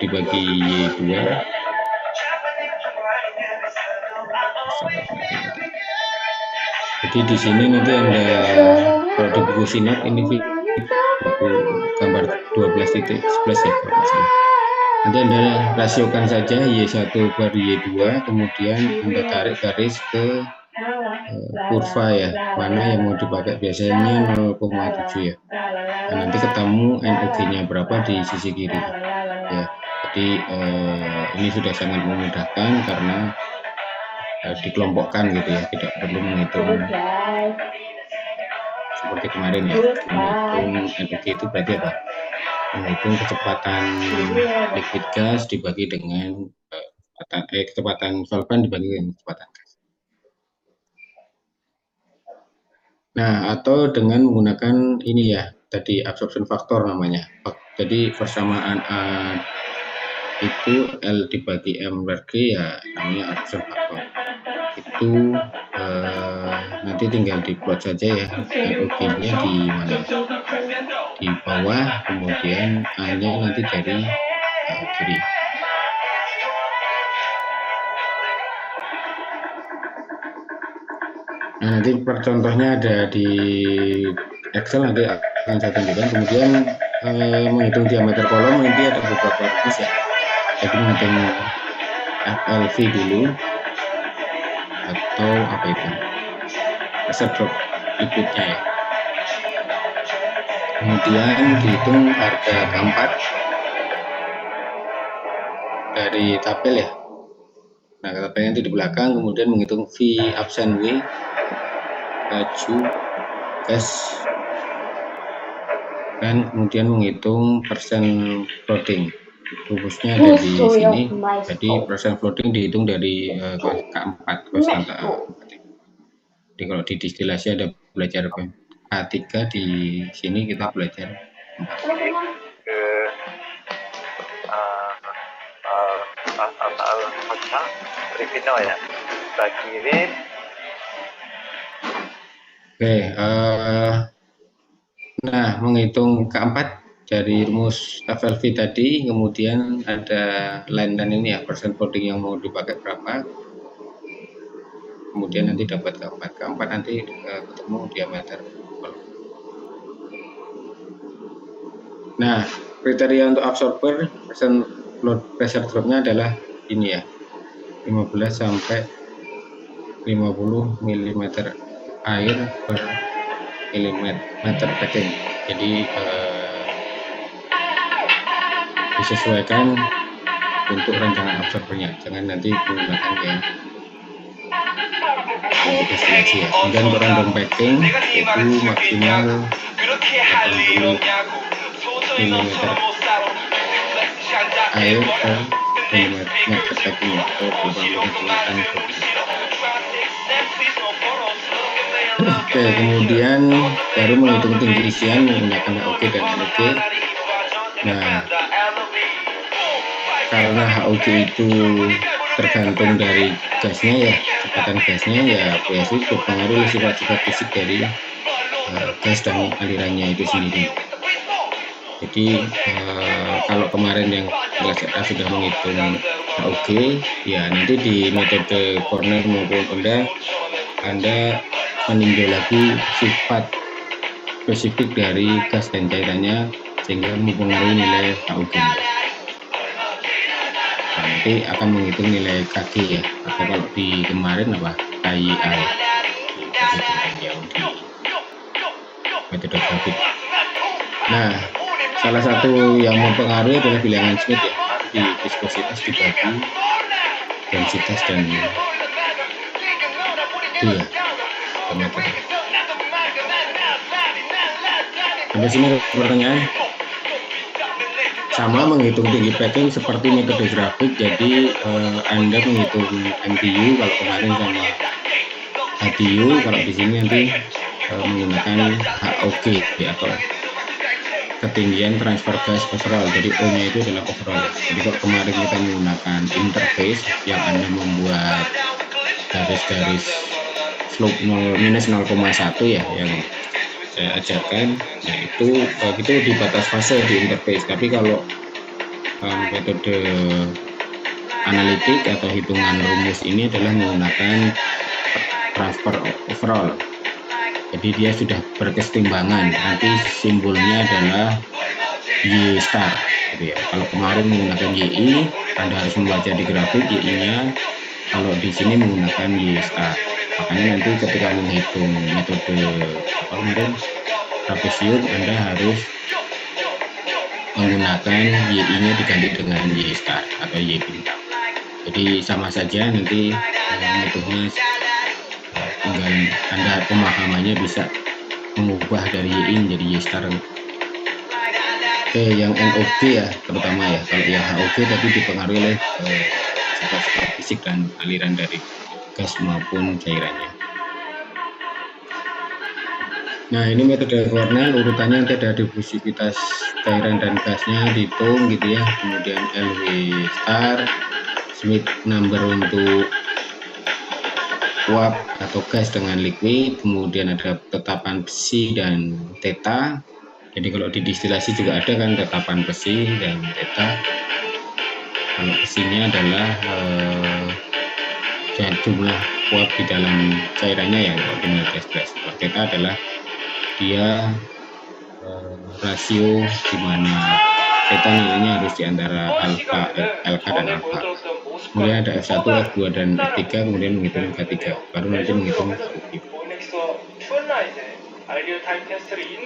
dibagi Y2. Jadi di sini nanti Anda, kalau di buku Sinop ini buku gambar 12.11 ya kalau nggak salah. Nanti Anda rasiokan saja Y1 per Y2, kemudian Anda tarik garis ke kurva ya, mana yang mau dipakai, biasanya 0,7 ya. Nah, nanti ketemu NOG-nya berapa di sisi kiri ya. Jadi ini sudah sangat memudahkan karena dikelompokkan gitu ya, tidak perlu menghitung seperti kemarin ya. Menghitung NOG itu berarti apa? Menghitung kecepatan liquid gas dibagi dengan kecepatan solvent dibagi dengan kecepatan gas. Nah, atau dengan menggunakan ini ya, tadi absorption factor namanya. Jadi persamaan A itu L dibagi M per G ya, namanya absorption factor. Itu nanti tinggal diplot saja ya, NOG-nya di mana? Di bawah, kemudian A-nya nanti dari kiri. Nah, nanti percontohnya ada di Excel, nanti akan saya tunjukkan. Kemudian menghitung diameter kolom nanti ada beberapa rumus ya. Jadi menghitung FLV dulu atau apa itu? Pressure drop liquidnya ya. Kemudian dihitung harga keempat dari tabel ya. Nah, tabelnya itu di belakang, kemudian menghitung V absen W, laju gas, dan kemudian menghitung persen floating. Rumusnya ada di sini. Jadi persen floating dihitung dari K4, konstanta A4. Jadi kalau di distilasi ada belajar K3, di sini kita belajar 4. ya. Kiri. Oke, nah menghitung keempat dari rumus FLV tadi, kemudian ada line dan ini ya, persen floating yang mau dipakai berapa, kemudian nanti dapat keempat nanti ketemu diameter. Nah, kriteria untuk absorber persen load pressure dropnya adalah ini ya, 15 sampai 50 mm air per milimeter packing. Jadi disesuaikan untuk rancangan absorbernya, jangan nanti menggunakan yang untuk destilasi ya. Kemudian untuk random packing itu maksimal 80 mm air per milimeter packing atau penyemprotan. Oke, kemudian baru menghitung tinggi isian menggunakan HOG dan NOG. Nah, karena HOG itu tergantung dari gasnya ya, kecepatan gasnya ya, biasanya berpengaruh sifat-sifat fisik dari gas dan alirannya itu sendiri. Jadi kalau kemarin yang kelas A sudah menghitung HOG, ya nanti di metode corner maupun Anda meninjau lagi sifat spesifik dari gas dan cairannya sehingga mempengaruhi nilai HOG. Nanti akan menghitung nilai KG ya, atau kalau di kemarin apa KIA ya, yang di metode grafik. Nah, salah satu yang mempengaruhi adalah bilangan Smith ya, di viskositas dibagi densitas dan itu ya, diameter. Sampai sini pertanyaan? Sama menghitung tinggi packing seperti metode grafik, jadi Anda menghitung MTU kalau kemarin sama HTU, kalau di sini nanti menggunakan HOG ya, atau ketinggian transfer gas overall, jadi O nya itu adalah overall. Jadi kalau kemarin kita menggunakan interface yang Anda membuat garis-garis slope minus 0,1 ya, yang saya ajarkan, nah itu di batas fase di interface. Tapi kalau metode analitik atau hitungan rumus ini adalah menggunakan transfer overall. Jadi dia sudah berkesetimbangan. Nanti simbolnya adalah Y star, gitu ya. Kalau kemarin menggunakan YI, Anda harus membaca di grafik YI-nya. Kalau di sini menggunakan Y star. Makanya nanti ketika menghitung metode apa kemarin trapesium, Anda harus menggunakan YI-nya diganti dengan Y star atau Y bintang. Jadi sama saja, nanti metodenya tinggal Anda pemahamannya bisa mengubah dari Y menjadi Y star. Oke, yang NOG ya terutama ya. Kalau yang HOG tadi dipengaruhi oleh sifat-sifat fisik dan aliran dari gas maupun cairannya. Nah, ini metode Cornell, urutannya nanti ada difusivitas cairan dan gasnya dihitung gitu ya. Kemudian LW star, Smith number untuk uap atau gas dengan liquid, kemudian ada tetapan psi dan theta. Jadi kalau di distilasi juga ada kan tetapan psi dan theta. Kalau psinya adalah jumlah uap di dalam cairannya ya, kalau dengan gas. Kalau theta adalah dia rasio di mana theta nilainya harus di antara alfa, LK dan alfa. Kemudian ada F1, F2 dan F3, kemudian menghitung K3, baru nanti menghitung HOG.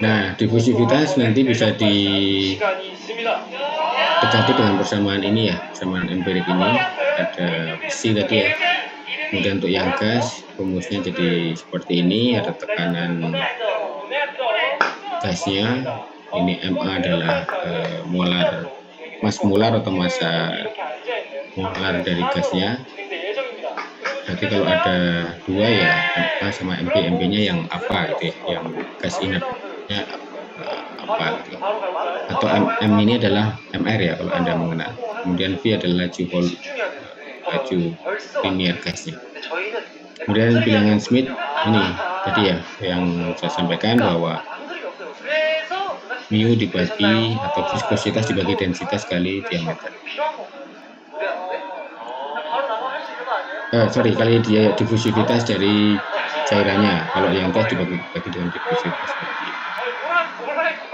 Nah, difusivitas nanti bisa didekati dengan persamaan ini ya, persamaan empirik ini. Ada psi tadi ya. Kemudian untuk yang gas, rumusnya jadi seperti ini, ada tekanan gasnya. Ini MA adalah mass molar atau massa molar dari gasnya. Berarti kalau ada dua ya MA sama MP, MP-nya yang apa gitu ya, yang gas inertnya apa gitu. Atau M ini adalah MR ya kalau Anda mengenal. Kemudian V adalah laju linear gasnya. Kemudian bilangan Smith ini tadi ya yang saya sampaikan bahwa mu dibagi atau viskositas dibagi densitas kali diameter. Kali dia difusivitas dari cairannya. Kalau yang gas dibagi dengan difusivitas dari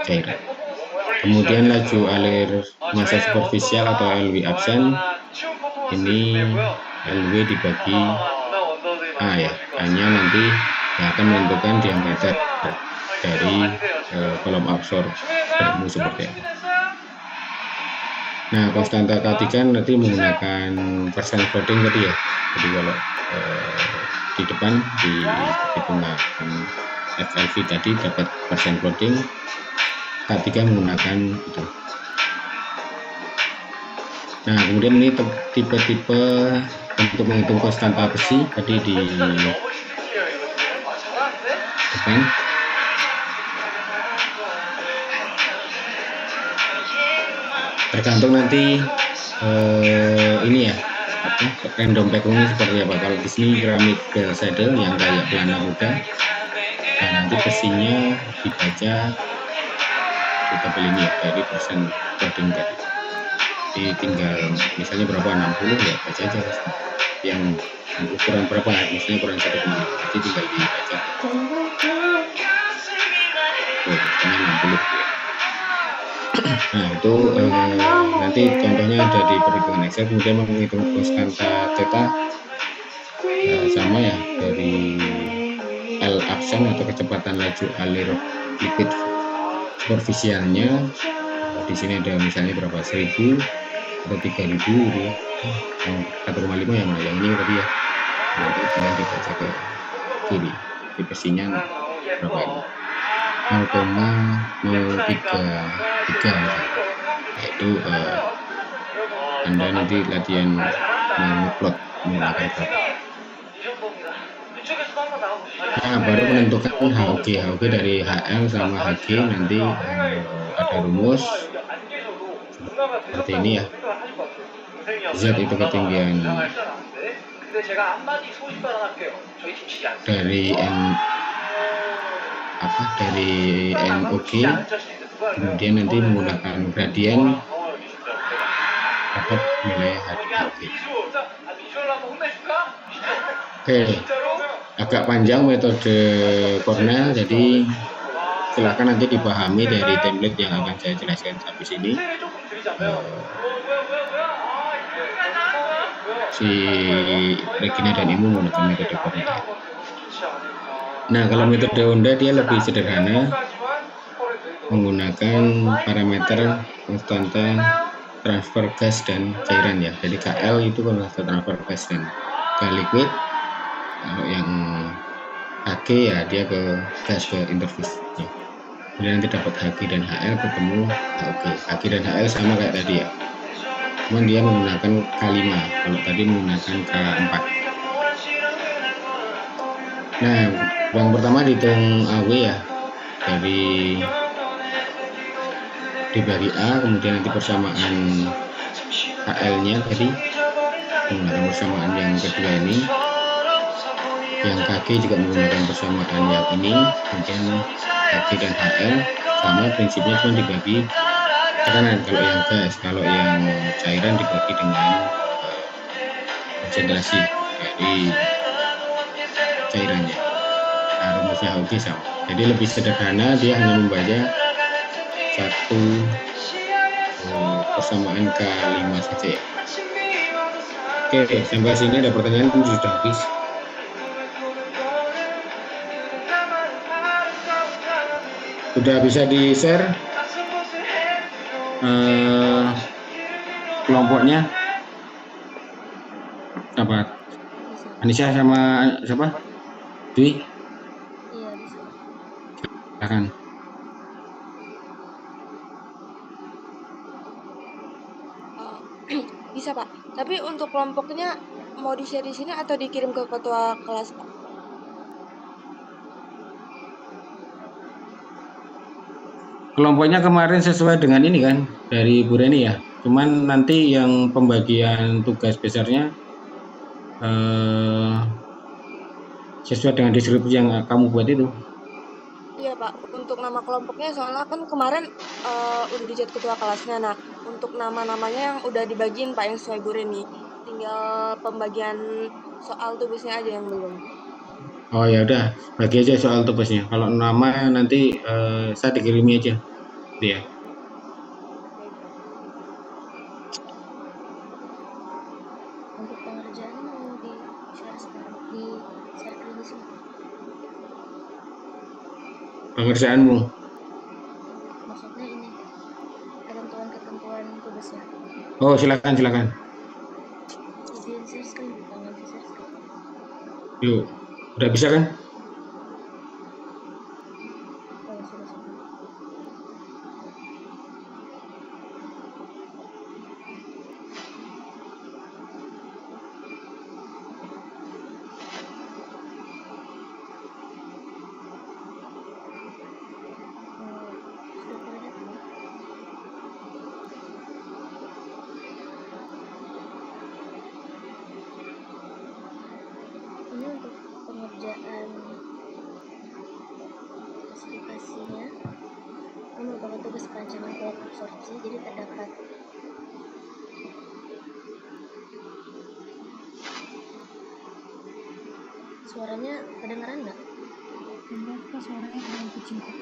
cairan. Kemudian laju alir massa superficial atau LW absen, ini LW dibagi A ya, A-nya nanti yang akan menentukan diameter dari kolom absorbermu seperti apa. Nah, konstanta K3 nanti menggunakan persen floating tadi ya. Jadi kalau di depan di hitungan FLV tadi dapat persen floating, K3 menggunakan itu. Nah, kemudian ini tipe-tipe untuk menghitung konstanta besi tadi di depan. Tergantung nanti ini ya, random packingnya seperti apa. Kalau di sini keramik saddle yang kayak pelana kuda, nah nanti besinya dibaca di tabel ini ya dari persen floating tadi. Jadi tinggal misalnya berapa 60 ya baca aja yang ukuran berapa, misalnya ukuran 1,5, jadi tinggal dibaca. Misalnya 60 ya. Nah itu nanti contohnya ada di perhitungan Excel. Kemudian menghitung konstanta theta sama ya, dari L absen atau kecepatan laju alir liquid superficialnya. Di sini ada misalnya berapa, 1000 atau 3000 gitu ya. Yang 1,5 yang mana, yang ini tadi ya. Nanti tinggal dibaca ke kiri, di besinya berapa ini, 0,033 yaitu Anda nanti latihan mengupload menggunakan berapa. Nah, baru menentukan HOG dari HL sama HG. Nanti ada rumus seperti ini ya. Z itu ketinggian dari NOG, kemudian nanti menggunakan gradien dapat nilai HG. Oke, agak panjang metode Cornell, jadi silahkan nanti dipahami dari template yang akan saya jelaskan habis ini. Si Regina dan Imu menggunakan metode Cornell. Nah, kalau metode Honda dia lebih sederhana, menggunakan parameter konstanta transfer gas dan cairan ya. Jadi KL itu konstanta transfer gas dan ke liquid. Kalau yang HG ya dia ke gas, ke interface-nya. Kemudian nanti dapat HG dan HL ketemu HG. HG dan HL sama kayak tadi ya. Cuman dia menggunakan K5, kalau tadi menggunakan K4. Nah, yang pertama dihitung AW ya. Dari dibagi A, kemudian nanti persamaan HL-nya tadi menggunakan persamaan yang kedua ini. Yang KG juga menggunakan persamaan yang ini, kemudian KG dan HL sama prinsipnya, cuma dibagi tekanan kalau yang gas, kalau yang cairan dibagi dengan konsentrasi dari cairannya. Nah, rumusnya HOG sama. Jadi lebih sederhana, dia hanya membaca satu persamaan K5 saja ya. Oke, sampai sini ada pertanyaan sudah habis. Sudah bisa di-share kelompoknya apa? Anissa sama siapa? Dwi? Iya, bisa. Silakan. Bisa, Pak. Tapi untuk kelompoknya mau di-share di sini atau dikirim ke ketua kelas, Pak? Kelompoknya kemarin sesuai dengan ini kan dari Bu Reni ya. Cuman nanti yang pembagian tugas besarnya sesuai dengan deskripsi yang kamu buat itu. Iya, Pak. Untuk nama kelompoknya soalnya kan kemarin udah dicat ketua kelasnya. Nah, untuk nama-namanya yang udah dibagiin, Pak, yang sesuai Bu Reni. Tinggal pembagian soal tugasnya aja yang belum. Oh ya udah, bagi aja soal tugasnya. Kalau nama nanti saya dikirimi aja, ya. Baik, Pak. Untuk pengerjaan mau di-share sekarang, di-share di sini, Pak. Pengerjaanmu. Maksudnya ini ketentuan-ketentuan tugasnya. Oh silakan silakan. Izin share screen, Pak. Nggak bisa share screen. Yuk, udah bisa kan? Oh, sudah. Sudah terlihat belum? Ini untuk pengerjaan spesifikasinya, ini merupakan tugas perancangan proyek absorpsi. Jadi terdapat suaranya kedengaran nggak? Enggak, Kak, suaranya terlalu kecil, Kak.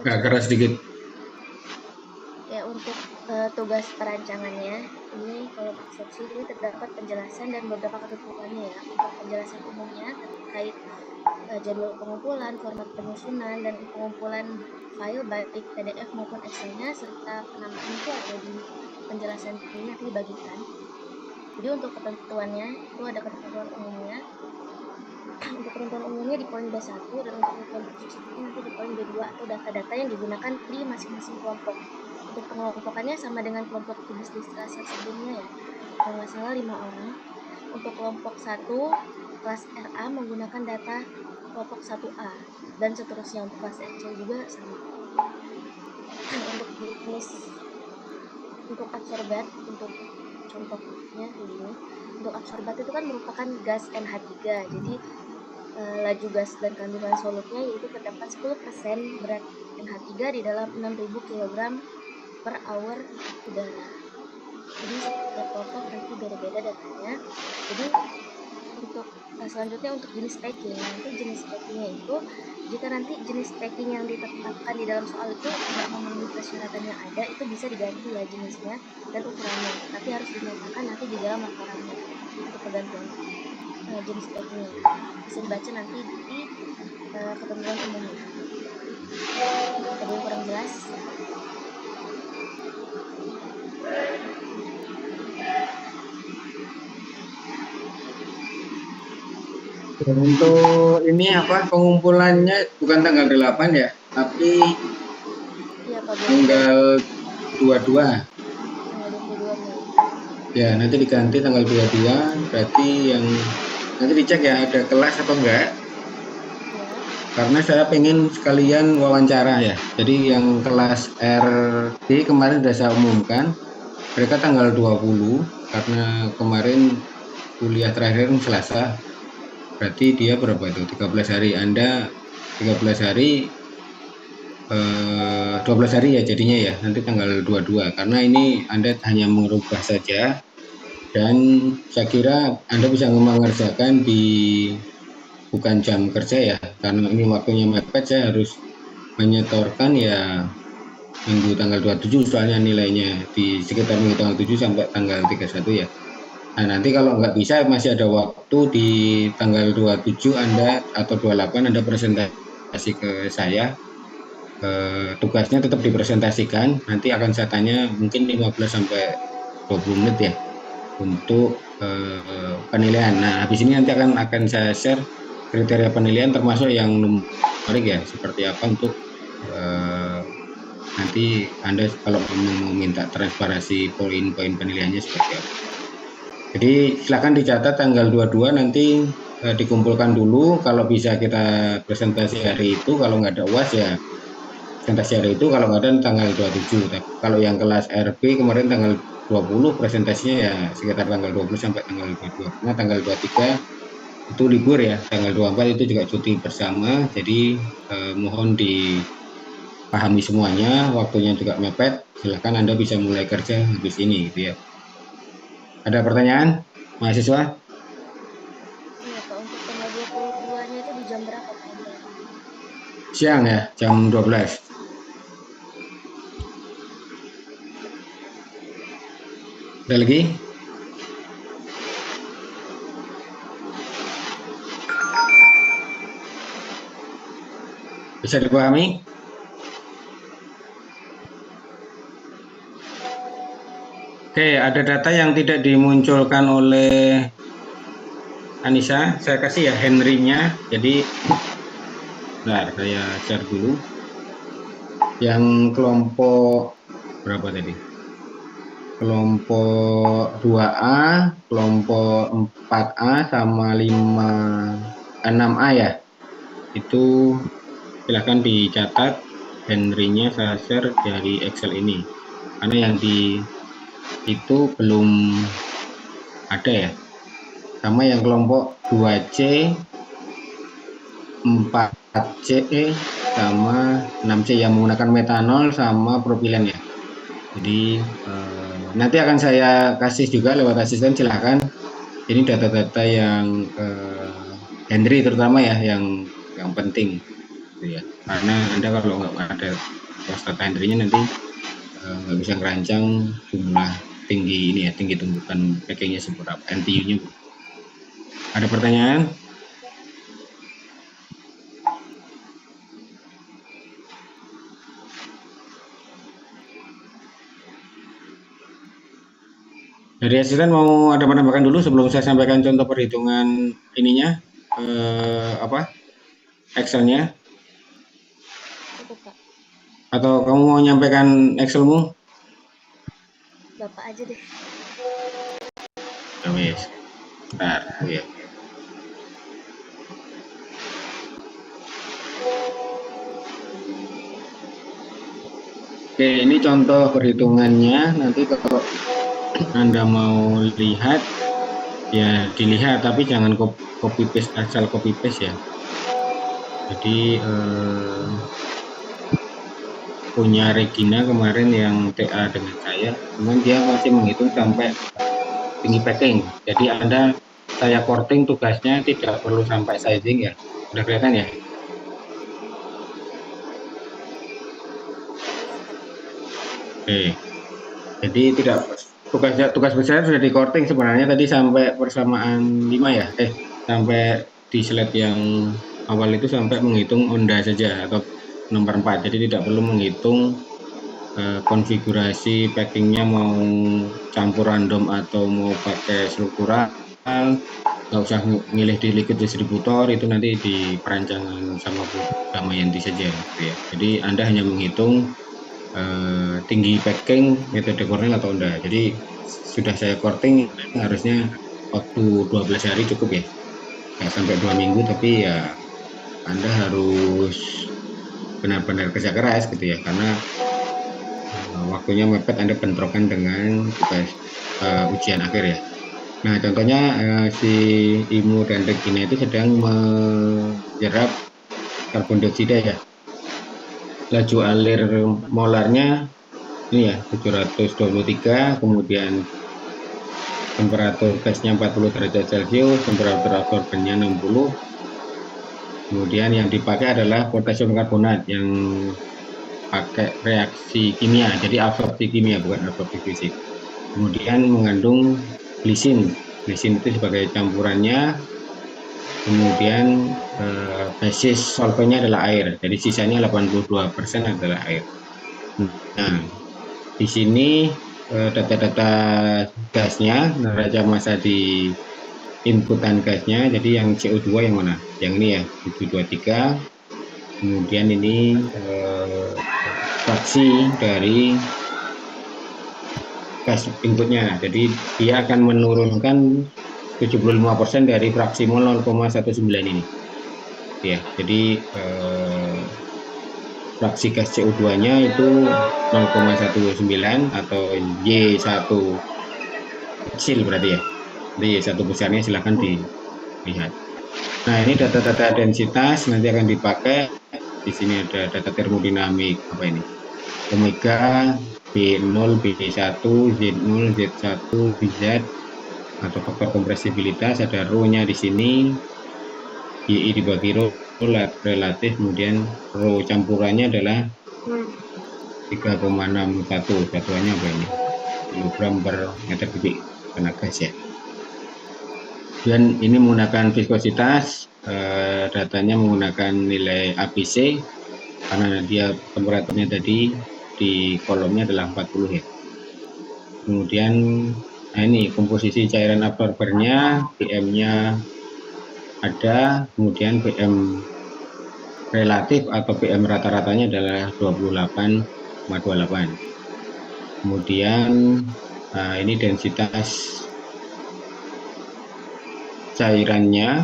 Agak keras sedikit. Ya, untuk tugas perancangannya ini kalau absorpsi ini terdapat penjelasan dan beberapa ketentuannya ya. Untuk penjelasan umumnya terkait jadwal pengumpulan, format penyusunan, dan pengumpulan file baik PDF maupun Excel-nya, serta penamaan itu ada di penjelasan ini nanti dibagikan. Jadi untuk ketentuannya itu ada ketentuan umumnya. Untuk ketentuan umumnya di poin B1, dan untuk ketentuan khusus itu nanti di poin B2 atau data-data yang digunakan di masing-masing kelompok. Untuk pengelompokannya sama dengan kelompok tugas di kelas sebelumnya ya. Kalau nggak salah 5 orang. Untuk kelompok 1 kelas RA menggunakan data kelompok 1A dan seterusnya. Untuk kelas RC juga sama. Untuk jenis untuk absorbat, untuk contohnya begini. Untuk absorbat itu kan merupakan gas NH3. Jadi laju gas dan kandungan solutnya yaitu terdapat 10% berat NH3 di dalam 6.000 kg per hour udara. Jadi setiap kelompok nanti beda-beda datanya. Jadi untuk selanjutnya untuk jenis packing. Nanti jenis packingnya itu jika nanti jenis packing yang ditetapkan di dalam soal itu tidak memenuhi persyaratan yang ada, itu bisa diganti ya jenisnya dan ukurannya. Tapi harus dinyatakan nanti di dalam laporannya untuk pergantian jenis packingnya. Bisa dibaca nanti di ketentuan umumnya. Ada yang kurang jelas? Untuk ini apa pengumpulannya bukan tanggal 8 ya, tapi Iya Pak, tanggal 22. tanggal 22 Mei. Ya, nanti diganti tanggal 22, berarti yang nanti dicek ya ada kelas atau enggak. Ya, Karena saya pengen sekalian wawancara ya. Jadi yang kelas RD kemarin sudah saya umumkan, mereka tanggal 20 karena kemarin kuliah terakhir Selasa. Berarti dia berapa itu? 13 hari. Anda 13 hari 12 hari ya jadinya ya. Nanti tanggal 22 karena ini Anda hanya merubah saja dan saya kira Anda bisa mengerjakan di bukan jam kerja ya, karena ini waktunya mepet. Saya harus menyetorkan ya minggu tanggal 27 soalnya nilainya di sekitar minggu tanggal 7 sampai tanggal 31 ya. Nah nanti kalau nggak bisa masih ada waktu di tanggal 27 Anda atau 28 Anda presentasi ke saya. Tugasnya tetap dipresentasikan, nanti akan saya tanya mungkin 15 sampai 20 menit ya untuk penilaian. Nah habis ini nanti akan saya share kriteria penilaian termasuk yang numerik ya, seperti apa untuk nanti Anda kalau mau minta transparansi poin-poin penilaiannya seperti apa. Jadi silakan dicatat tanggal 22 nanti dikumpulkan dulu, kalau bisa kita presentasi hari itu, kalau nggak ada UAS ya presentasi hari itu, kalau nggak ada tanggal 27. Tapi kalau yang kelas RB kemarin tanggal 20 presentasinya ya sekitar tanggal 20 sampai tanggal 22. Karena tanggal 23 itu libur ya, tanggal 24 itu juga cuti bersama, jadi mohon dipahami semuanya, waktunya juga mepet. Silakan Anda bisa mulai kerja habis ini gitu ya. Ada pertanyaan mahasiswa? iya Pak, untuk tanggal 22-nya itu di jam berapa Pak? Siang ya, jam 12. Ada lagi? Bisa dipahami? Oke, ada data yang tidak dimunculkan oleh Anissa. Saya kasih ya Henry-nya. Jadi, bentar, saya share dulu. Yang kelompok berapa tadi? Kelompok 2A, kelompok 4A, sama 6A ya. Itu silahkan dicatat Henry-nya saya share dari Excel ini. Karena yang itu belum ada ya. Sama yang kelompok 2C, 4C, sama 6C yang menggunakan metanol sama propilen ya. Jadi nanti akan saya kasih juga lewat asisten, silahkan. Ini data-data yang Henry terutama ya, yang penting gitu ya. Karena Anda kalau nggak ada data Henry-nya nanti nggak bisa ngerancang jumlah tinggi ini ya, tinggi tumbukan packingnya seberapa, NTU-nya. Ada pertanyaan? Dari asisten mau ada menambahkan dulu sebelum saya sampaikan contoh perhitungan ininya, Excel-nya? Cukup Pak. Atau kamu mau menyampaikan Excel-mu? Bapak aja deh. Wes. Bentar, ya. Oke, ini contoh perhitungannya. Nanti kalau Anda mau lihat, ya dilihat, tapi jangan copy paste, asal copy paste ya. Jadi punya Regina kemarin yang TA dengan saya, cuman dia masih menghitung sampai tinggi packing. Jadi Anda saya korting tugasnya tidak perlu sampai sizing ya. Udah kelihatan ya? Oke. Jadi tidak tugas besar sudah di korting sebenarnya tadi sampai persamaan 5 ya. Sampai di slide yang awal itu sampai menghitung onda saja atau nomor 4. Jadi tidak perlu menghitung konfigurasi packingnya mau campur random atau mau pakai struktural, nggak usah milih di liquid distributor, itu nanti di perancangan sama Bu Damayanti saja gitu ya. Jadi Anda hanya menghitung tinggi packing metode Cornell atau enggak. Jadi sudah saya korting harusnya waktu 12 hari cukup ya, nggak sampai 2 minggu, tapi ya Anda harus benar-benar kerja keras gitu ya, karena waktunya mepet, Anda bentrokan dengan tugas ujian akhir ya. Nah contohnya si IMU dan Regina itu sedang menyerap karbon dioksida ya. Laju alir molarnya ini ya 723, kemudian temperatur gasnya 40 derajat Celcius, temperatur absorbennya 60. Kemudian yang dipakai adalah potasium karbonat yang pakai reaksi kimia, jadi absorpsi kimia bukan absorpsi fisik. Kemudian mengandung glisin itu sebagai campurannya. Kemudian basis solvennya adalah air, jadi sisanya 82% adalah air. Nah, di sini data-data gasnya, neraca massa di inputan gasnya, jadi yang CO2 yang mana? Yang ini ya, 723. Kemudian ini fraksi dari gas inputnya, jadi dia akan menurunkan 75% dari fraksi mol 0,19 ini ya. Jadi fraksi gas CO2-nya itu 0,19 atau Y1 kecil berarti ya. Jadi Y1 besarnya silahkan dilihat. Nah ini data-data densitas nanti akan dipakai. Di sini ada data termodinamik apa ini? Omega, B0, B1, Z0, Z1, BZ atau faktor kompresibilitas, ada rho-nya di sini, YI dibagi rho relatif, kemudian rho campurannya adalah 3,61, satuannya apa ini? Kilogram per meter kubik tenaga gas ya. Dan ini menggunakan viskositas, datanya menggunakan nilai APC karena dia temperaturnya tadi di kolomnya adalah 40 ya. Kemudian nah ini komposisi cairan absorbernya, PM-nya ada, kemudian PM relatif atau PM rata-ratanya adalah 28,28. Kemudian ini densitas cairannya.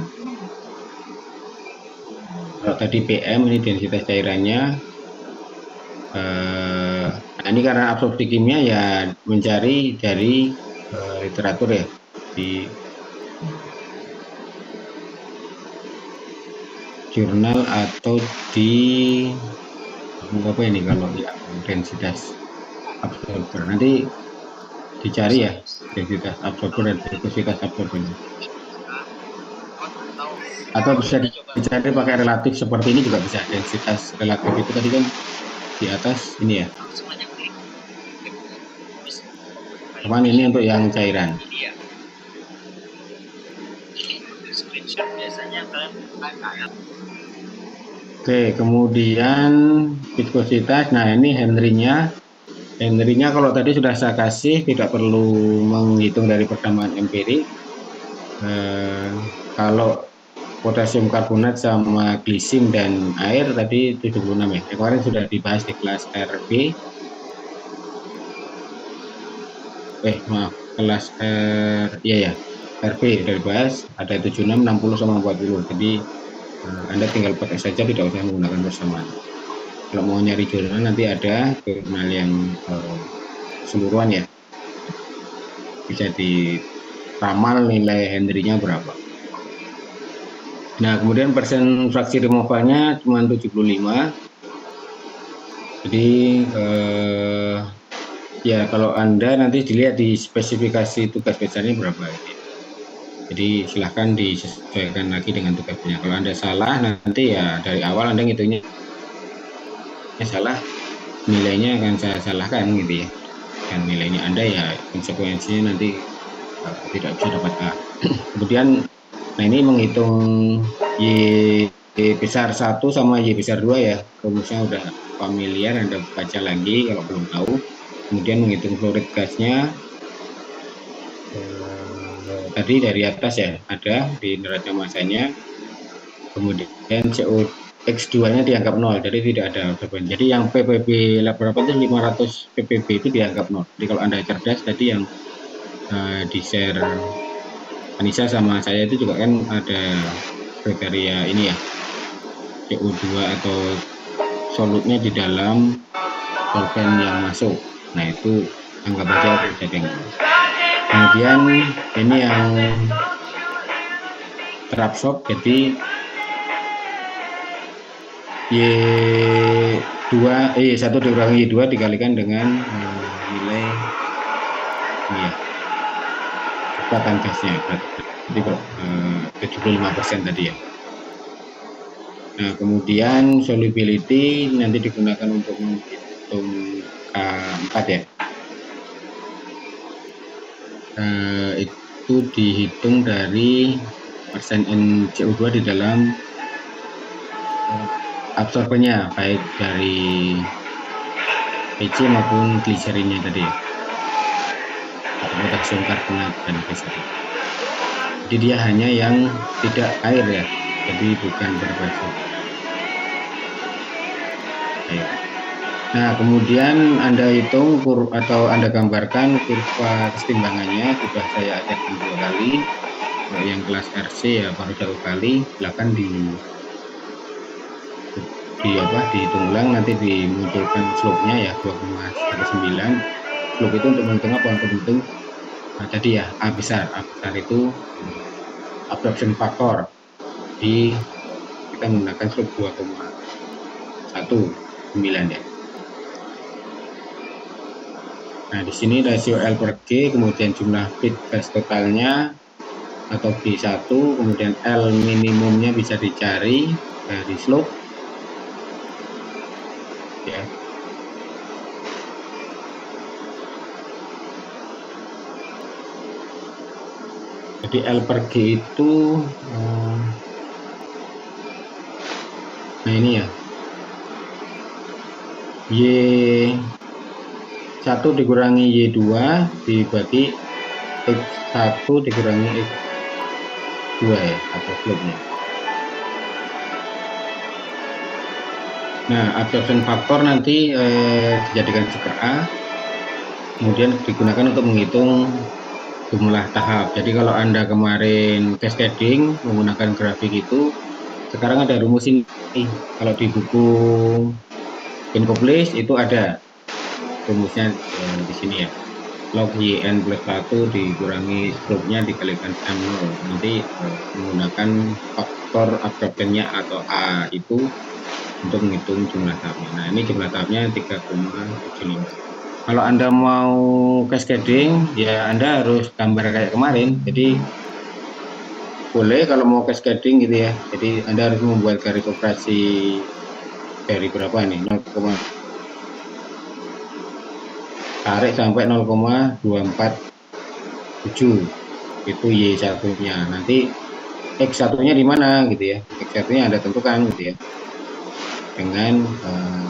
Kalau tadi PM, ini densitas cairannya. Nah ini karena absorpsi kimia ya mencari dari literatur ya, di jurnal atau di apa ini kalau ya densitas absorber, nanti dicari ya densitas absorber dan densitas absorber, atau bisa dicari pakai relatif seperti ini juga bisa. Densitas relatif itu tadi kan di atas ini ya, cuman ini untuk yang cairan. Oke, kemudian viskositas. Nah ini Henry-nya. Henry-nya kalau tadi sudah saya kasih, tidak perlu menghitung dari persamaan empirik. Kalau potasium karbonat sama glisin dan air tadi 76 ya. Kemarin sudah dibahas di kelas RB. Kelas RB sudah dibahas, ada 76, 60 sama 40. Jadi Anda tinggal pakai saja, tidak usah menggunakan persamaan. Kalau mau nyari jurnal nanti ada jurnal yang keseluruhan ya, bisa diramal nilai Henry-nya berapa. Nah kemudian persen fraksi removalnya cuma 75. Jadi ya kalau Anda nanti dilihat di spesifikasi tugas besarnya berapa. Jadi silahkan disesuaikan lagi dengan tugasnya. Kalau Anda salah nanti ya dari awal Anda ngitungnya salah, nilainya akan saya salahkan gitu ya. Dan nilainya Anda ya konsekuensinya nanti tidak bisa dapat A. Kemudian nah ini menghitung Y besar 1 sama Y besar 2 ya. Rumusnya udah familiar, Anda baca lagi kalau belum tahu. Kemudian menghitung fluorid gasnya. Tadi dari atas ya ada di neraca masanya. Kemudian CO X2-nya dianggap 0, jadi tidak ada beban. Jadi yang PPB berapa itu 500 ppb itu dianggap 0. Jadi kalau Anda cerdas tadi yang di share Anissa sama saya itu juga kan ada kriteria ini ya, CO2 atau solutnya di dalam solvent yang masuk. Nah itu anggap aja setting. Kemudian ini yang trap shock, jadi Y1 dikurangi Y2 dikalikan dengan nilai ini ya, kecepatan gasnya, jadi 75% tadi ya. Nah kemudian solubility nanti digunakan untuk menghitung K4 ya. Itu dihitung dari persen NCO2 di dalam absorbennya, baik dari PC maupun gliserinnya tadi ya, potasium karbonat dan glycerin. Jadi dia hanya yang tidak air ya, jadi bukan berbasis air. Nah kemudian Anda hitung atau Anda gambarkan kurva kesetimbangannya, sudah saya ajarkan 2 kali. Kalau yang kelas RC ya baru 1 kali, silakan dihitung ulang, nanti dimunculkan slope-nya ya 2,9. Slope itu untuk menghitung apa? Untuk menghitung tadi ya A besar itu absorption factor. Jadi kita menggunakan slope 2,19 ya. Nah di sini rasio L per G, kemudian jumlah feed gas totalnya atau G1, kemudian L minimumnya bisa dicari dari slope ya. Jadi L per G itu nah ini ya, Y1 dikurangi Y2 dibagi X1 dikurangi X2 ya, atau slope-nya. Nah absorption factor nanti dijadikan seper A, kemudian digunakan untuk menghitung jumlah tahap. Jadi kalau Anda kemarin cascading menggunakan grafik itu, sekarang ada rumus ini. Kalau di buku Infoblis itu ada rumusnya di sini ya. Log YN plus 1 dikurangi slope-nya dikalikan M0. Nanti menggunakan faktor absorption-nya atau A itu untuk menghitung jumlah tahapnya. Nah ini jumlah tahapnya 3,75. Kalau Anda mau cascading ya Anda harus gambar kayak kemarin. Jadi boleh kalau mau cascading gitu ya. Jadi Anda harus membuat garis operasi dari berapa nih, 0, tarik sampai 0,247 itu Y1 nya. Nanti X1 nya di mana gitu ya, X1 nya Anda tentukan gitu ya, dengan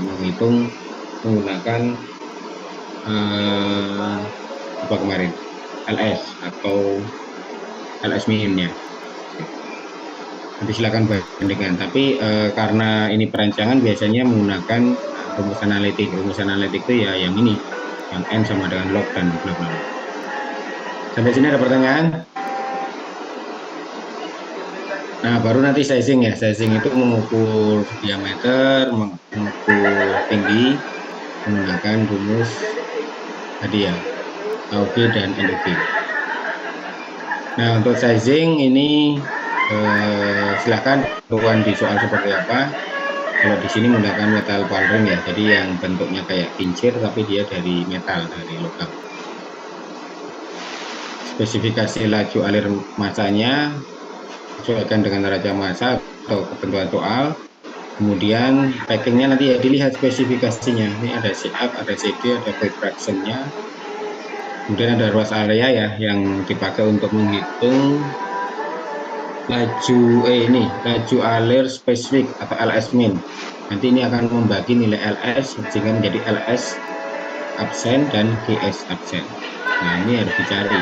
menghitung menggunakan apa kemarin, LS atau LS minimnya. Nanti silakan bandingkan, tapi karena ini perancangan biasanya menggunakan rumus analitik. Rumus analitik itu ya yang ini, yang N sama dengan log dan bla bla. Sampai sini ada pertanyaan? Nah baru nanti sizing ya. Sizing itu mengukur diameter, mengukur tinggi menggunakan rumus tadi ya, AOG dan NOG. Nah untuk sizing ini silahkan tentukan di soal seperti apa. Kalau di sini menggunakan metal pulring ya, jadi yang bentuknya kayak kincir tapi dia dari metal, dari logam. Spesifikasi laju alir masanya sesuaikan dengan neraca massa atau ketentuan soal. Kemudian packingnya nanti ya dilihat spesifikasinya. Ini ada CF, ada CD, ada weight fraction-nya. Kemudian ada ruas area ya yang dipakai untuk menghitung laju alir spesifik atau LS min. Nanti ini akan membagi nilai LS sehingga menjadi LS absen dan GS absen. Nah, ini harus dicari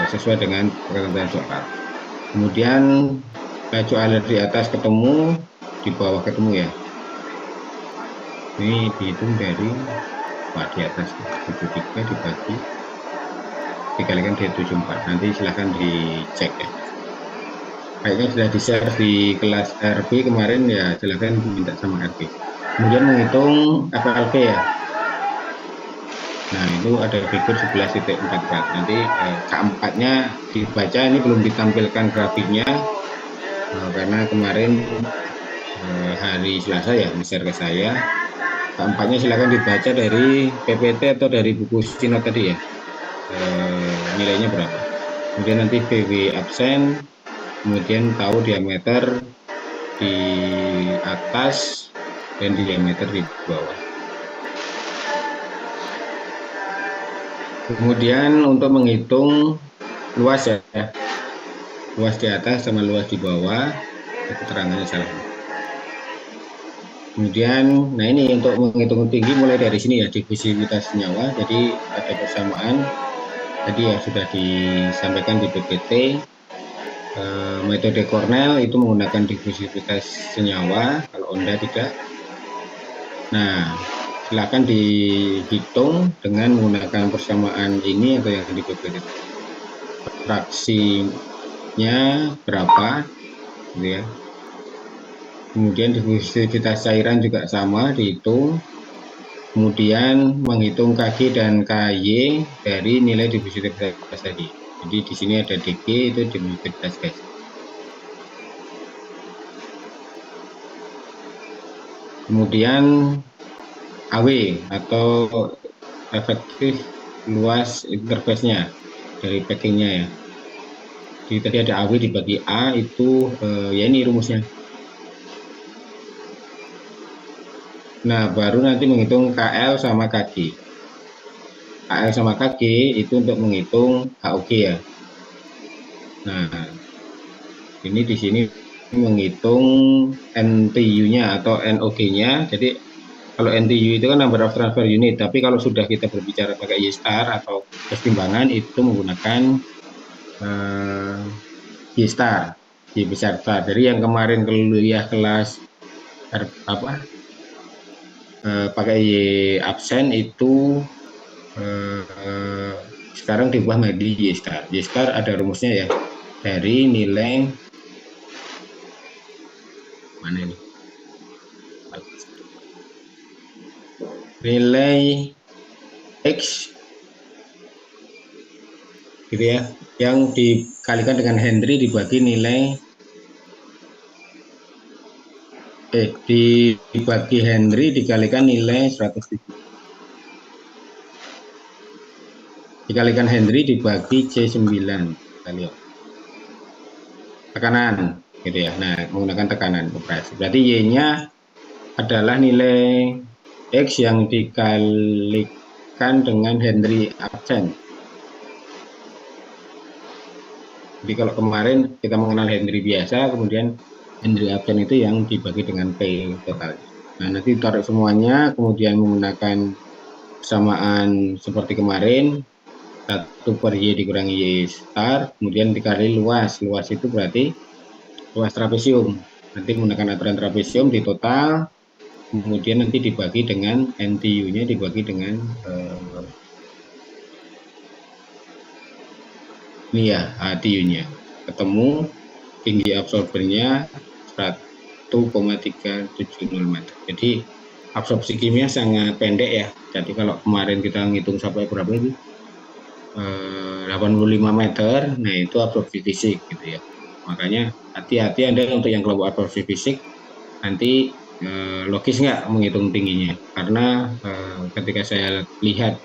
sesuai dengan ketentuan soal. Kemudian laju alir di atas ketemu, di bawah ketemu ya. Ini dihitung dari di atas 73 dibagi dikalikan dari 74. Nanti silahkan dicek ya. Kayaknya sudah di-share di kelas RB kemarin ya, silahkan minta sama RB. Kemudian menghitung FLV ya. Nah, itu ada figur 11.44. Nanti K4-nya dibaca, ini belum ditampilkan grafiknya karena kemarin hari Selasa ya, share ke saya. K4-nya silahkan dibaca dari PPT atau dari buku Sinot tadi ya. Nilainya berapa. Kemudian nanti VW absen, kemudian tahu diameter di atas dan diameter di bawah. Kemudian untuk menghitung luas ya, luas di atas sama luas di bawah, keterangannya salah. Kemudian, nah ini untuk menghitung tinggi mulai dari sini ya, divisibilitas senyawa. Jadi ada persamaan. Tadi ya sudah disampaikan di PPT. Metode Cornell itu menggunakan divisibilitas senyawa, kalau Onda tidak. Nah, silakan dihitung dengan menggunakan persamaan ini atau yang di PPT. Fraksinya berapa, gitu ya. Kemudian divisibilitas cairan juga sama dihitung. Kemudian menghitung KG dan KY dari nilai divisibilitas tadi. Jadi di sini ada DG itu divisibilitas gas. Kemudian AW atau efektif luas interface-nya dari packingnya ya. Jadi tadi ada AW dibagi A itu ya ini rumusnya. Nah, baru nanti menghitung KL sama KG. KL sama KG itu untuk menghitung HOG ya. Nah, ini di sini menghitung NTU-nya atau NOG-nya. Jadi kalau NTU itu kan number of transfer unit, tapi kalau sudah kita berbicara pakai Y-star atau kesetimbangan itu menggunakan Y-star, Y besar star. Jadi yang kemarin kuliah kelas pakai Y absen itu sekarang diubah menjadi Y-star. Y-star ada rumusnya ya, dari nilai mana ini? Nilai X gitu ya, yang dikalikan dengan Henry dibagi nilai dibagi Henry dikalikan nilai 107. Dikalikan Henry dibagi C9. Kita lihat. Tekanan gitu ya. Nah, menggunakan tekanan operasi. Berarti Y-nya adalah nilai X yang dikalikan dengan Henry absen. Jadi kalau kemarin kita mengenal Henry biasa, kemudian Henry absen itu yang dibagi dengan P total. Nah, nanti tarik semuanya, kemudian menggunakan persamaan seperti kemarin, 1/Y dikurangi Y-star, kemudian dikali luas. Luas itu berarti luas trapesium. Nanti menggunakan aturan trapesium di total, kemudian nanti dibagi dengan NTU-nya dibagi dengan ini ya, TU-nya. Ketemu tinggi absorbernya 1,370 meter. Jadi absorpsi kimia sangat pendek ya. Jadi kalau kemarin kita ngitung sampai berapa itu 85 meter, nah itu absorpsi fisik gitu ya. Makanya hati-hati Anda untuk yang kelompok absorpsi fisik, nanti logis nggak menghitung tingginya. Karena ketika saya lihat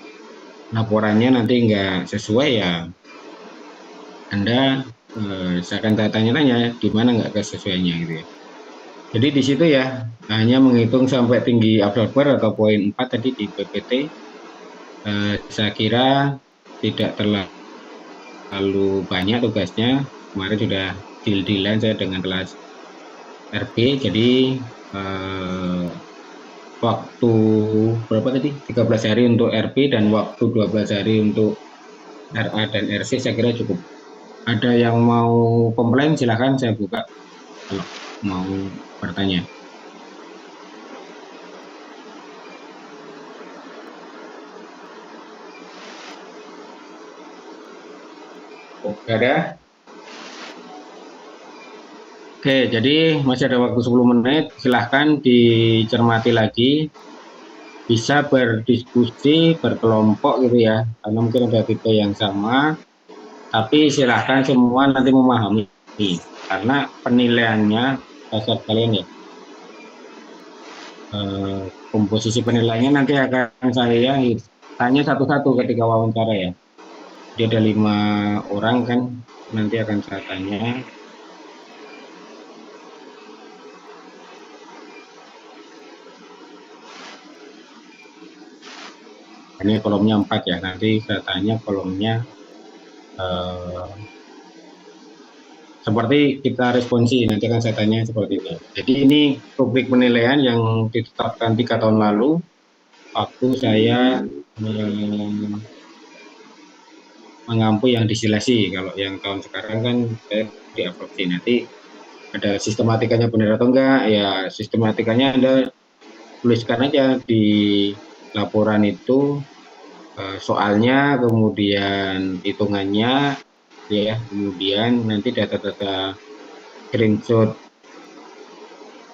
laporannya nanti nggak sesuai, ya Anda saya akan tanya-tanya di mana nggak kesesuaiannya gitu ya. Jadi di situ ya hanya menghitung sampai tinggi absorber atau poin 4 tadi di PPT. Saya kira tidak terlalu banyak tugasnya. Kemarin sudah deal-dealan saya dengan kelas RB, jadi waktu berapa tadi? 13 hari untuk RB dan waktu 12 hari untuk RA dan RC saya kira cukup. Ada yang mau komplain silahkan saya buka kalau mau bertanya. Oke, ada? Oke, jadi masih ada waktu 10 menit. Silahkan dicermati lagi. Bisa berdiskusi, berkelompok gitu ya. Karena mungkin ada tipe yang sama. Tapi silahkan semua nanti memahami. Karena penilaiannya, dasar kalian ya. Komposisi penilaiannya nanti akan saya tanya satu-satu ketika wawancara ya. Dia ada 5 orang kan, nanti akan saya tanya. Ini kolomnya 4 ya, nanti saya tanya kolomnya seperti kita responsi, nanti akan saya tanya seperti ini. Jadi ini rubrik penilaian yang ditetapkan 3 tahun lalu, waktu saya mengampu yang distilasi. Kalau yang tahun sekarang kan saya di absorpsi. Nanti ada sistematikanya benar atau enggak, ya sistematikanya Anda tuliskan aja di laporan itu, soalnya, kemudian hitungannya, ya, kemudian nanti data-data screenshot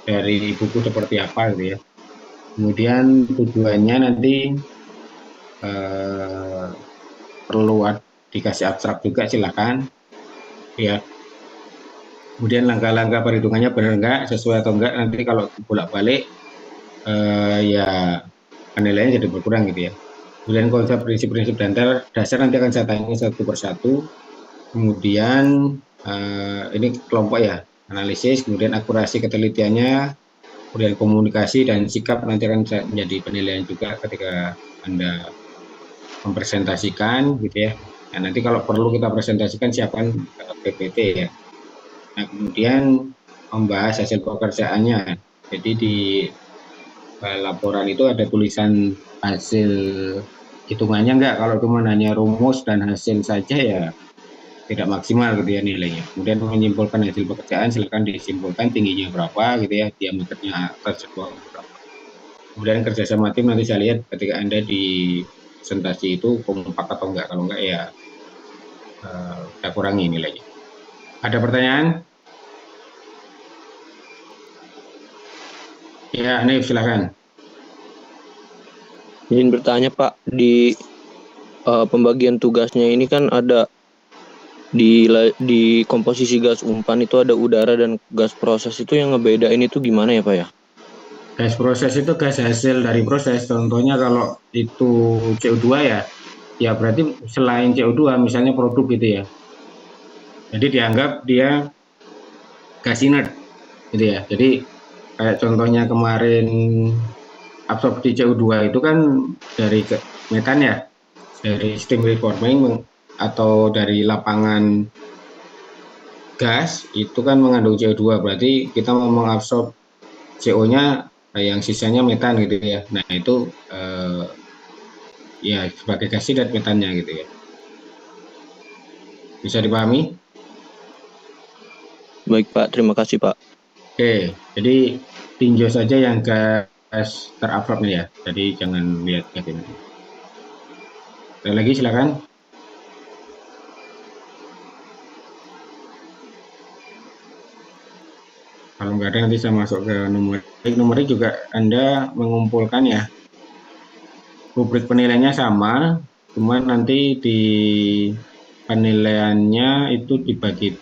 dari buku seperti apa gitu ya. Kemudian tujuannya nanti perlu dikasih abstrak juga silakan ya. Kemudian langkah-langkah perhitungannya benar enggak, sesuai atau enggak, nanti kalau bolak-balik ya penilaian jadi berkurang gitu ya. Kemudian konsep prinsip-prinsip dasar nanti akan saya tanya satu persatu. Kemudian ini kelompok ya, analisis, kemudian akurasi ketelitiannya, kemudian komunikasi dan sikap nanti akan menjadi penilaian juga ketika Anda mempresentasikan gitu ya. Nah, nanti kalau perlu kita presentasikan siapkan PPT ya. Nah, kemudian membahas hasil pekerjaannya. Jadi di laporan itu ada tulisan hasil hitungannya enggak. Kalau cuma hanya rumus dan hasil saja ya tidak maksimal gitu ya nilainya. Kemudian menyimpulkan hasil pekerjaan, silakan disimpulkan tingginya berapa gitu ya, diameternya tersebut berapa. Kemudian kerjasama tim nanti saya lihat ketika Anda di presentasi itu kompak atau enggak. Kalau enggak ya kita kurangi nilainya. Ada pertanyaan? Ya, Hanif silakan. Izin bertanya Pak, di pembagian tugasnya ini kan ada di komposisi gas umpan itu ada udara dan gas proses, itu yang ngebedain itu gimana ya Pak ya? Gas proses itu gas hasil dari proses. Contohnya kalau itu CO2 ya berarti selain CO2 misalnya produk gitu ya. Jadi dianggap dia gas inert gitu ya. Jadi kayak contohnya kemarin absorpsi CO2 itu kan dari metan ya, dari steam reforming atau dari lapangan gas itu kan mengandung CO2, berarti kita mau mengabsorb CO-nya yang sisanya metan gitu ya. Nah itu ya sebagai gas inert metannya gitu ya. Bisa dipahami? Baik Pak, terima kasih Pak. Oke, jadi tinjau saja yang gas terabsorbnya ya. Jadi jangan lihat gas ini. Ada lagi silakan. Kalau nggak ada nanti saya masuk ke numerik. Numerik juga Anda mengumpulkan ya. Rubrik penilaiannya sama, cuma nanti di penilaiannya itu dibagi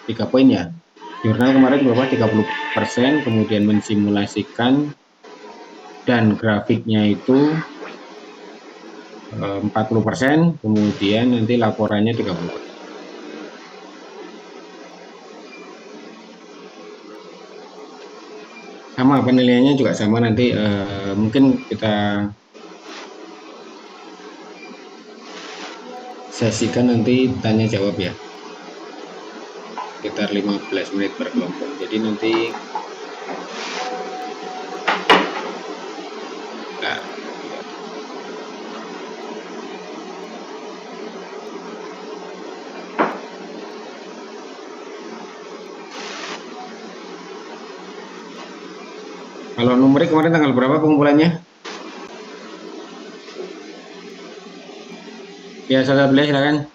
3 poin ya. Jurnal kemarin berapa? 30%, kemudian mensimulasikan dan grafiknya itu 40%, kemudian nanti laporannya 30%. Sama penilaiannya juga sama nanti, mungkin kita sesikan nanti tanya jawab ya, sekitar 15 menit per kelompok. Jadi nanti nah, kalau numerik kemarin tanggal berapa pengumpulannya? Ya, saudara beliau silakan.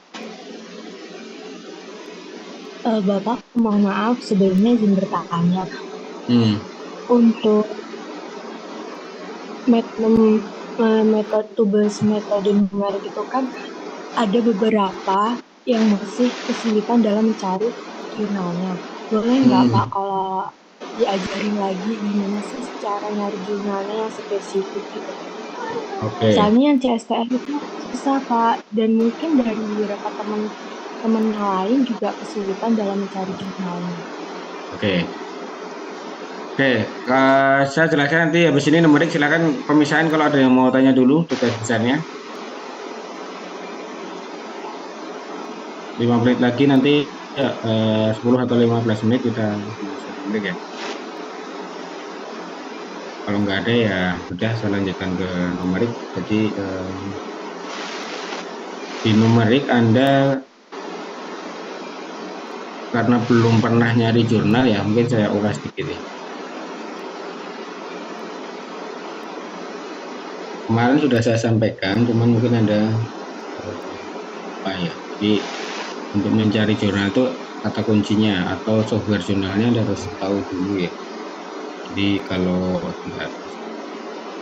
Bapak, mohon maaf sebelumnya izin bertanya. Untuk metode tugas metode numerik itu kan ada beberapa yang masih kesulitan dalam mencari jurnalnya. Boleh nggak Pak kalau diajarin lagi gimana sih cara nyari jurnalnya yang spesifik gitu? Oke. Soalnya yang CSTR itu susah Pak, dan mungkin dari beberapa teman lain juga kesulitan dalam mencari jurnalnya. Oke, saya jelaskan nanti habis ini numerik. Silakan pemisahan kalau ada yang mau tanya dulu tugas besarnya. 5 menit lagi nanti 10 atau 15 menit kita bisa numerik ya. Kalau nggak ada ya udah saya lanjutkan ke numerik. Jadi di numerik Anda karena belum pernah nyari jurnal ya, mungkin saya ulas sedikit ya. Kemarin sudah saya sampaikan, cuman mungkin ada apa ya. Jadi untuk mencari jurnal itu kata kuncinya atau software jurnalnya Anda harus tahu dulu ya. Jadi kalau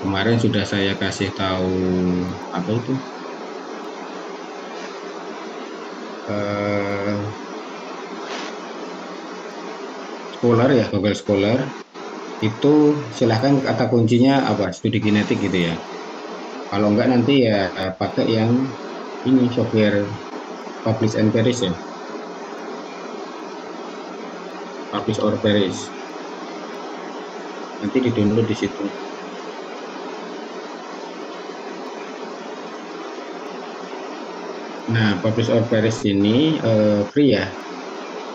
kemarin sudah saya kasih tahu apa itu Scholar ya, Google Scholar itu silahkan kata kuncinya apa, studi kinetik gitu ya. Kalau enggak nanti ya pakai yang ini software Publish and Perish ya, Publish or Perish, nanti di download di situ. Nah, Publish or Perish ini free ya,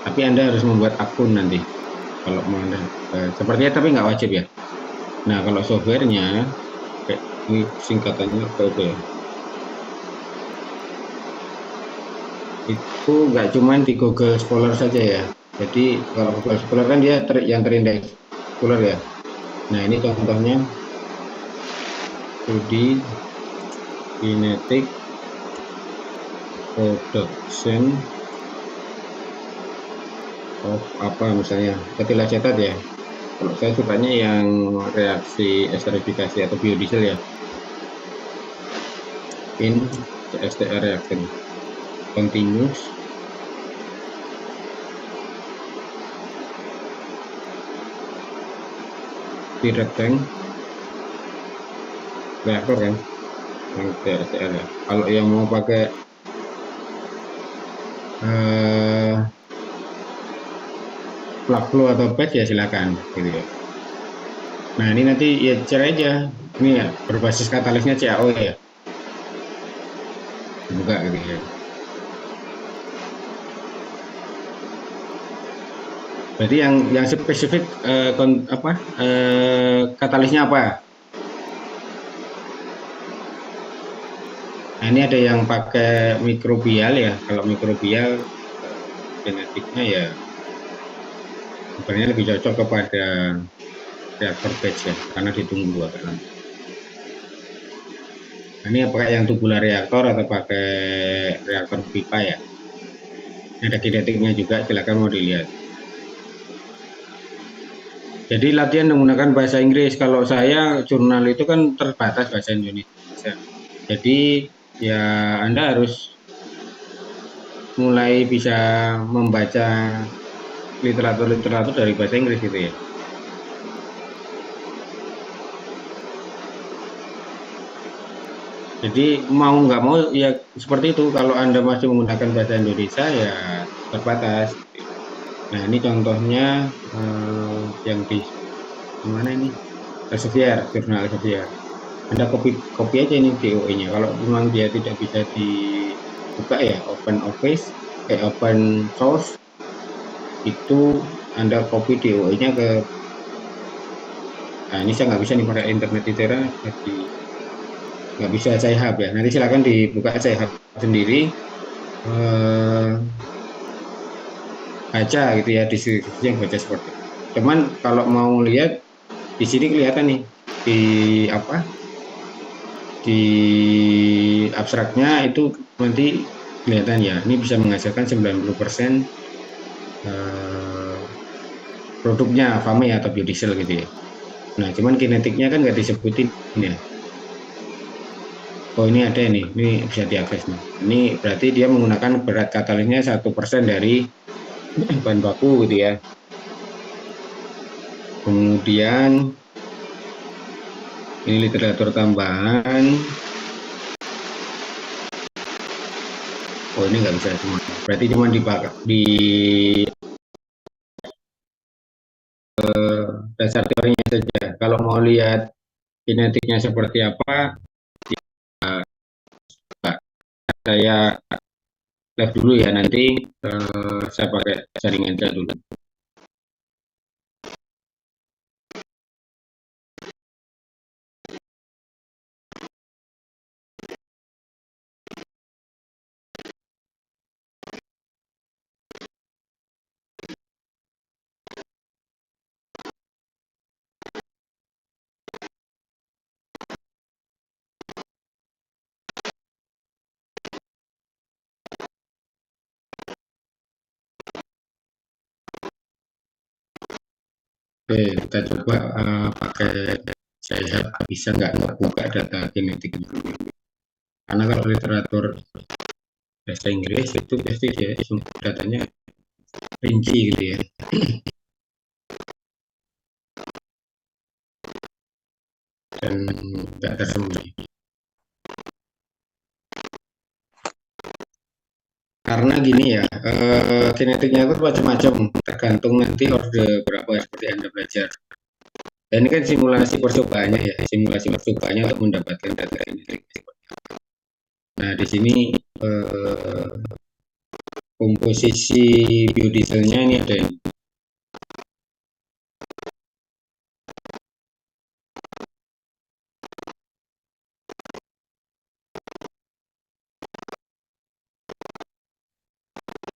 tapi Anda harus membuat akun nanti kalau mau sepertinya, tapi nggak wajib ya. Nah, kalau softwarenya ini singkatannya apa itu ya, itu nggak cuma di Google Scholar saja ya. Jadi kalau Google Scholar kan dia yang terindeks Scholar ya. Nah, ini contohnya studi kinetik production of apa misalnya, ketilah cetat ya. Kalau saya sukanya yang reaksi esterifikasi atau biodiesel ya, in CSTR reaction continuous direct tank reaktor kan, yang CSTR ya. Kalau yang mau pakai plug flow atau batch ya silakan gitu ya. Nah, ini nanti ya cari aja, ini ya berbasis katalisnya CAO ya, buka gitu ya. Jadi yang spesifik katalisnya apa? Nah, ini ada yang pakai mikrobial ya. Kalau mikrobial genetiknya ya sebenarnya lebih cocok kepada reaktor batch ya, karena ditunggu agak lama. Nah, ini pakai yang tubular reaktor atau pakai reaktor pipa ya. Ada kinetiknya juga, silakan mau dilihat. Jadi latihan menggunakan bahasa Inggris. Kalau saya jurnal itu kan terbatas bahasa Indonesia. Jadi ya Anda harus mulai bisa membaca literatur dari bahasa Inggris gitu ya. Jadi mau nggak mau ya seperti itu. Kalau Anda masih menggunakan bahasa Indonesia ya terbatas. Nah ini contohnya yang di mana ini? Elsevier, jurnal Elsevier. Anda copy aja ini DOE-nya. Kalau memang dia tidak bisa dibuka ya open source itu Anda copy DOE-nya ke. Nah ini saya nggak bisa nih pakai internet Litera, jadi nggak bisa saya hub ya. Nanti silakan dibuka saya hub sendiri, baca gitu ya, deskripsi yang baca seperti itu. Cuman kalau mau lihat di sini kelihatan nih di apa di abstraknya itu nanti kelihatan ya, ini bisa menghasilkan 90% produknya FAME atau biodiesel gitu ya. Nah cuman kinetiknya kan nggak disebutin ya. Oh ini ada ini bisa diakses nih. Ini berarti dia menggunakan berat katalisnya 1% dari bahan baku gitu ya. Kemudian ini literatur tambahan. Oh ini nggak bisa semua. Berarti cuma di dasar teorinya saja. Kalau mau lihat kinetiknya seperti apa, ya, saya live dulu ya. Nanti saya pakai jaringan saya dulu. Oke, kita coba pakai saya bisa nggak buka data kinetiknya. Karena kalau literatur bahasa Inggris itu pasti dia datanya rinci gitu ya. Dan nggak tersembunyi. Karena gini ya, kinetiknya itu macam-macam, tergantung nanti orde berapa seperti Anda belajar. Dan ini kan simulasi percobaannya ya, simulasi percobaannya untuk mendapatkan data kinetik. Nah di sini komposisi biodieselnya ini ada yang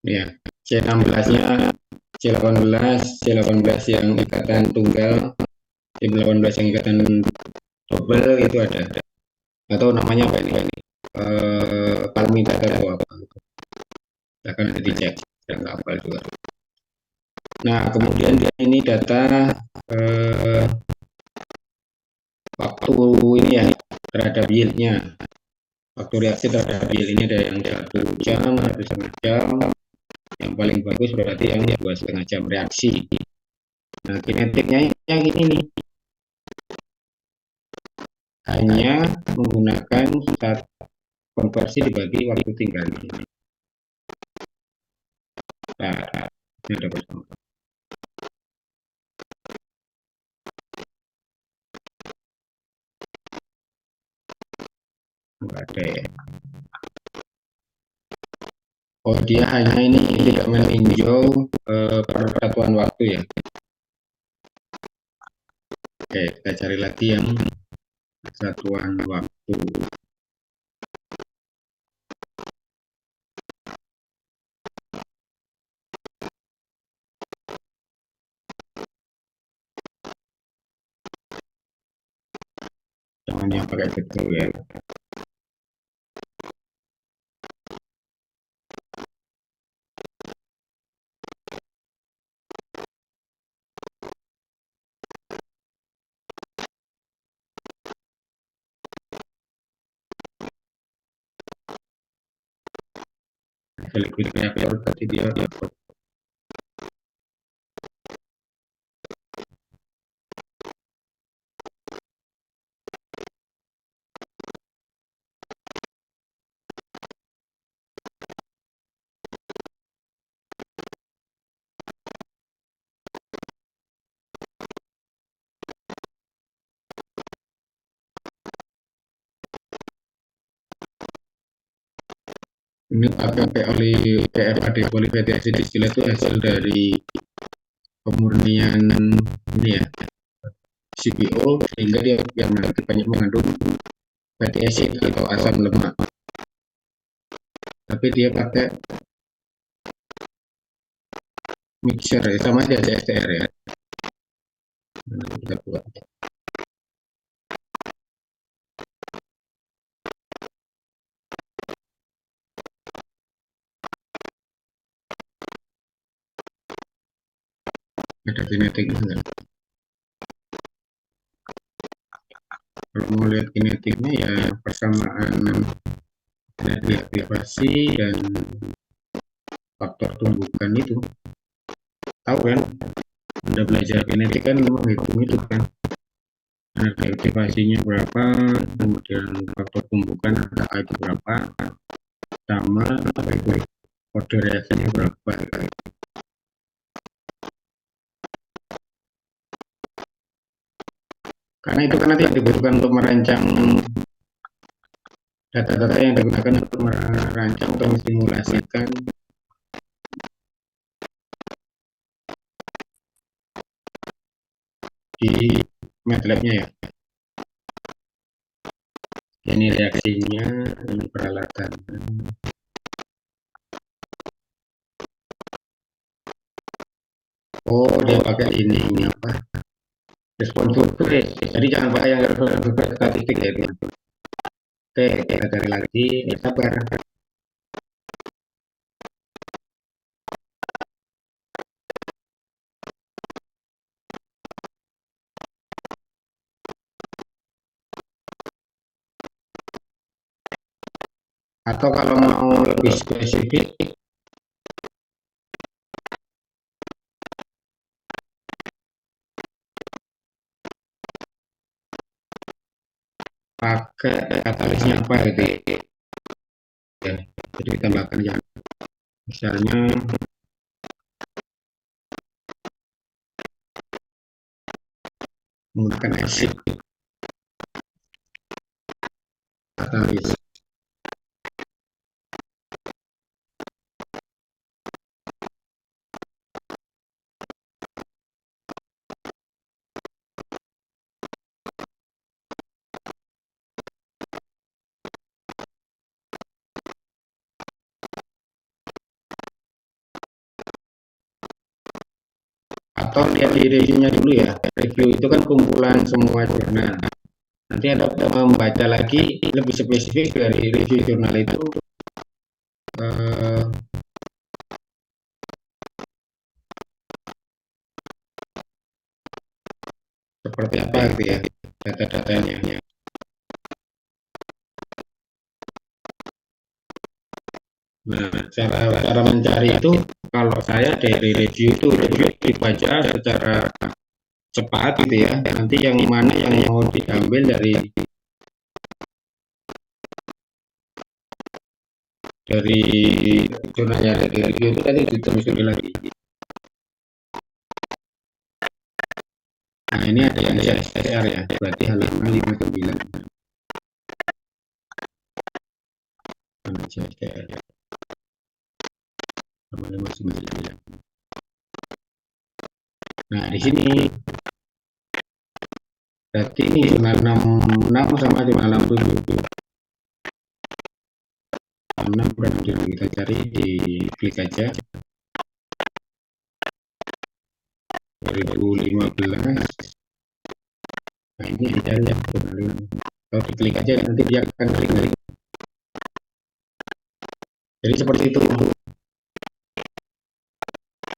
ya C16-nya C18 yang ikatan tunggal, C18 yang ikatan double itu ada. Atau namanya apa ini? Palmitator atau apa? Akan nanti dicek, saya nggak hafal juga. Nah kemudian ini data waktu ini ya terhadap yieldnya. Waktu reaksi terhadap yield ini ada yang 1 jam, 1,5 jam. Yang paling bagus berarti yang 2,5 jam reaksi. Nah kinetiknya yang ini nih, hanya menggunakan konversi dibagi waktu tinggal ini. Nah, ini ada bersama. Enggak ada ya. Oh dia hanya ini tidak meninjau persatuan waktu ya. Oke kita cari lagi yang persatuan waktu. Jangan yang pakai betul ya. Liquid reactor tadi dia Ini pakai PFAD polyfatty acid distillate itu hasil dari pemurnian ini ya CPO, sehingga dia banyak mengandung fatty acid atau asam lemak. Tapi dia pakai mixer ya, sama aja CSTR ya. Nah, kita buat. Ada kinetiknya enggak? Kalau mau lihat kinetiknya ya persamaan energi aktivasi dan faktor tumbukan itu. Tahu kan? Anda belajar kinetik kan menghitung itu kan. Energi aktivasinya berapa, kemudian faktor tumbukan ada itu berapa, sama apa itu kode reaksinya berapa. Karena itu kan nanti yang dibutuhkan untuk merancang data-data yang digunakan untuk merancang atau mensimulasikan di MATLAB-nya ya. Ini reaksinya, ini peralatan. Oh, dia pakai ini apa? Respon survei. Jadi jangan pakai yang respon survei statistik ya itu. Oke, kita cari lagi. Ya, sabar. Atau kalau mau lebih spesifik, pakai katalisnya apa gitu ya. Jadi ditambahkan ya. Misalnya menggunakan acid katalis. Atau lihat di reviewnya dulu ya. Review itu kan kumpulan semua jurnal. Nanti Anda membaca lagi lebih spesifik dari review jurnal itu eh, seperti apa gitu ya data-datanya. Nah, cara mencari itu kalau saya dari review itu dibaca secara cepat gitu ya. Nanti yang mana yang mau diambil dari jurnalnya dari review itu tadi ditelusuri lagi. Nah, ini ada yang CSR ya, berarti halaman 59. Mana CSR ya? Halaman 59. Nah, di sini berarti ini jurnal 66 sama jurnal 67. 6 berarti kita cari di klik aja 2015. Nah, ini dicari ya kalau diklik aja nanti dia akan klik. Jadi seperti itu.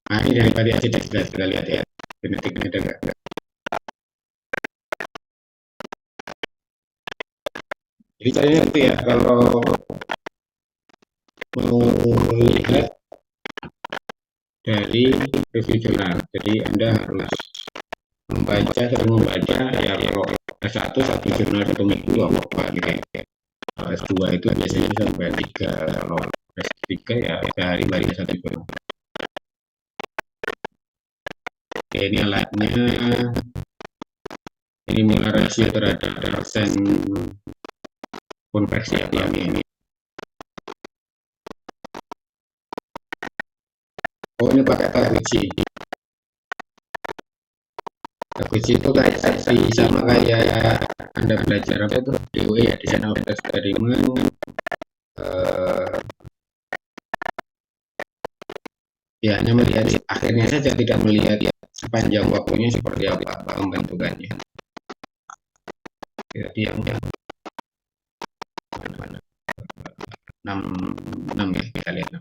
Nah, ini dari tadi aja kita lihat ya genetiknya ada nggak. Jadi caranya itu ya kalau mau lihat dari review jurnal. Jadi Anda harus sering membaca ya. Kalau S1 satu jurnal satu minggu apa gitu ya. Kalau S2 itu biasanya sampai 3, kalau S3 ya sehari-hari satu jurnal. Oke, ini alatnya, ini molar rasio terhadap persen konversi apa ini. Oh, ini pakai Takuchi. Takuchi itu kayak sama kayak Anda belajar apa itu DOE ya, desain of experiment. Ya, hanya melihat akhirnya saja, tidak melihat ya sepanjang waktunya seperti apa pembentukannya. Jadi yang mana? 6 ya, kita lihat 6.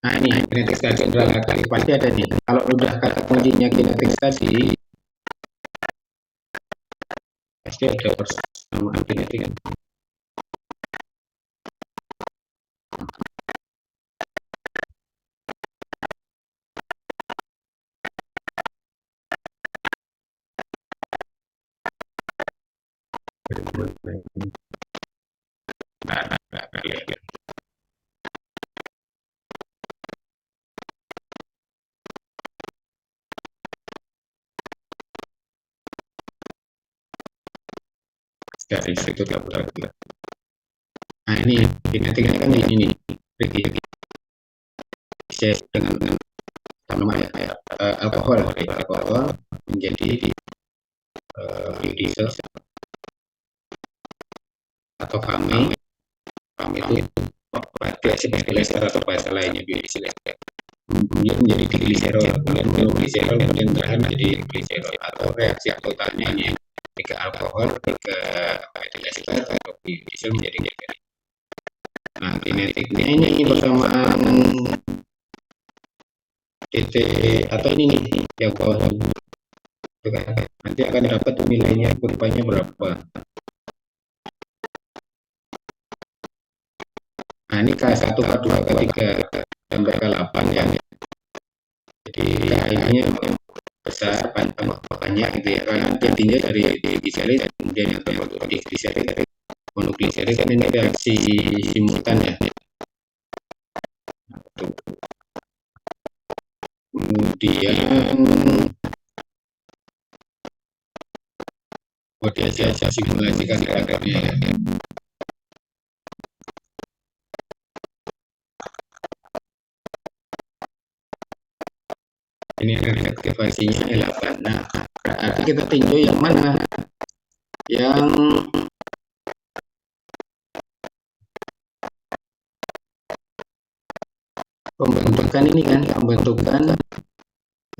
Nah, ini kinetik stasi general kali pasti ada nih. Kalau udah kata kuncinya kinetik stasi, pasti ada persamaan kinetik kan. Dari situ laboratorium. Nah, ini kinetik kan ini nih, dengan namanya alkohol menjadi biodiesel atau fame itu bahasa ester atau bahasa lainnya biodiesel, kemudian menjadi gliserol, kemudian monogliserol, kemudian terakhir menjadi gliserol, atau reaksi totalnya ini ketika alkohol, ketika ester atau biodiesel menjadi gliserol. Nah, kinetiknya ini persamaan dt atau ini nih yang bawah nanti akan dapat nilainya, kurvanya berapa. Nah, ini K1, K2, K3 sampai K8 ya. Jadi K-nya besar, banyak gitu ya, karena jadinya dari gliserin, kemudian yang terbentuk di gliserin, monogliserin kan ini reaksi simultan ya. Kemudian dia simulasikan kadarnya ya. Ini reaktivasinya L8. Nah, berarti kita tinjau yang mana? Yang pembentukan ini kan, pembentukan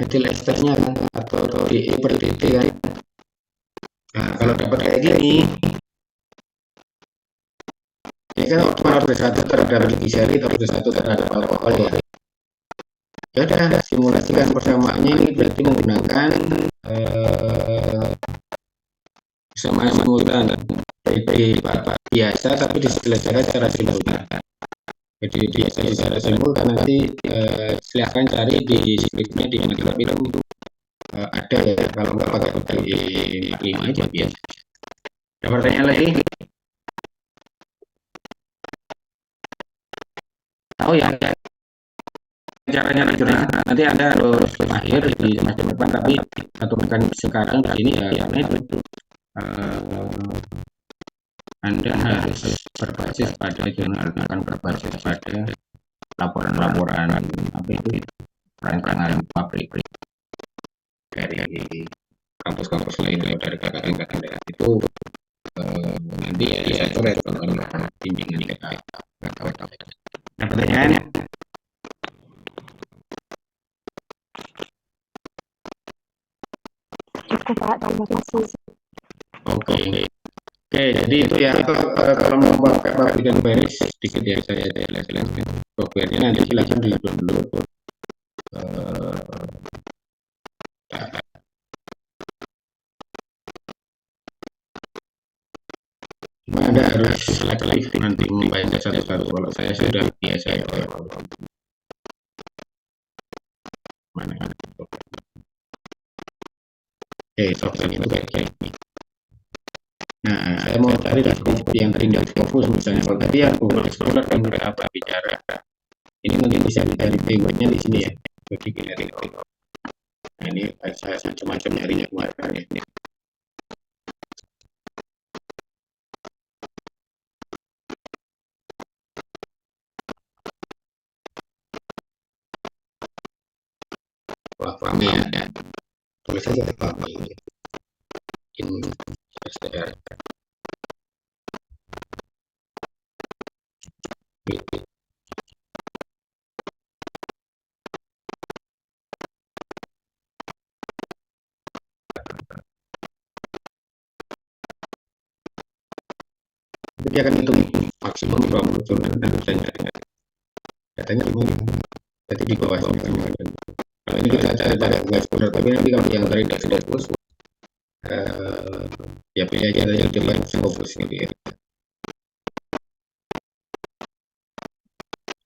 metil esternya kan, atau DE per DT kan. Nah, kalau dapat kayak gini, ini kan orthogonal bersatu terhadap gliserin, bersatu terhadap alkohol ya. Ya udah, simulasikan persamaannya ini berarti menggunakan persamaan simultan biasa, tapi diselesaikan secara simultan. Jadi biasa secara simultan, nanti silahkan cari di scriptnya di MATLAB itu ada ya, kalau nggak pakai UTI 45 aja biasa. Ada pertanyaan lagi? Tahu ya? Caranya nanti Anda harus akhir di semester depan, tapi aturan sekarang di sini ya karena itu Anda harus berbasis pada jurnal, akan berbasis pada laporan-laporan apa itu perancangan pabrik dari kampus-kampus lain, dari kakak-kakak daerah itu nanti ya bisa coret bimbingan kita. Nah, pertanyaannya Cukup Pak, terima kasih. oke, jadi itu ya, itu kalau mau pakai pabrik dan beres sedikit ya saya jelaskan softwarenya, nanti silakan di-download. Anda harus selektif nanti membaca satu-satu. Kalau saya sudah biasa ya. Mana kan? Software itu kayak gini. Nah, saya mau cari seperti yang terindah fokus misalnya. Kalau tadi yang Google Explorer kan udah apa bicara. Ini mungkin bisa dicari keywordnya di sini ya. Jadi kita nah, ini saya macam-macam nyarinya kemarin ya. Wah, paham ya. Tulis saja apa ini. In STR. Dia akan hitung maksimum berapa turunan dan bisa nyari. Katanya gimana? Jadi di bawah sini kan. Kalau ini kita cari Google Explorer, tapi nanti kalau yang tadi tidak fokus, ya pilih aja yang coba fokus gitu ya.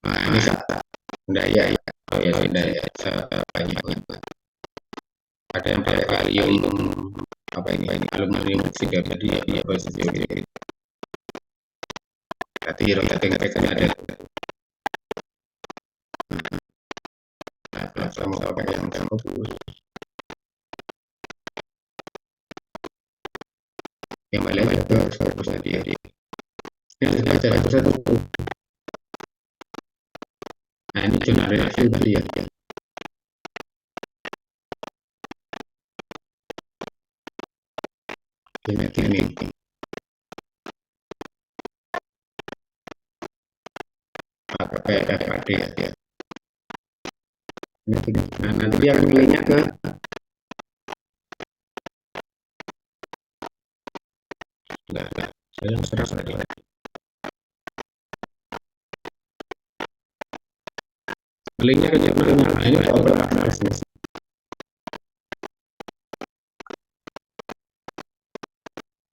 Nah, ini udah ya. Oh ya sudah ya. Banyak. Ada yang pakai kalium apa ini aluminium oksida tadi ya posisi gitu. Tapi rotating kan ada. Nah, sama pakai yang fokus. Yang lain juga fokus tadi ya. Ini baca satu. Nah, ini cuma relasi tadi ya. Ini. PFAD ya. Nah, nanti dia akan nilainya ke enggak. Saya yang serap tadi. Nilainya ke jurnalnya. Nah, ini open access.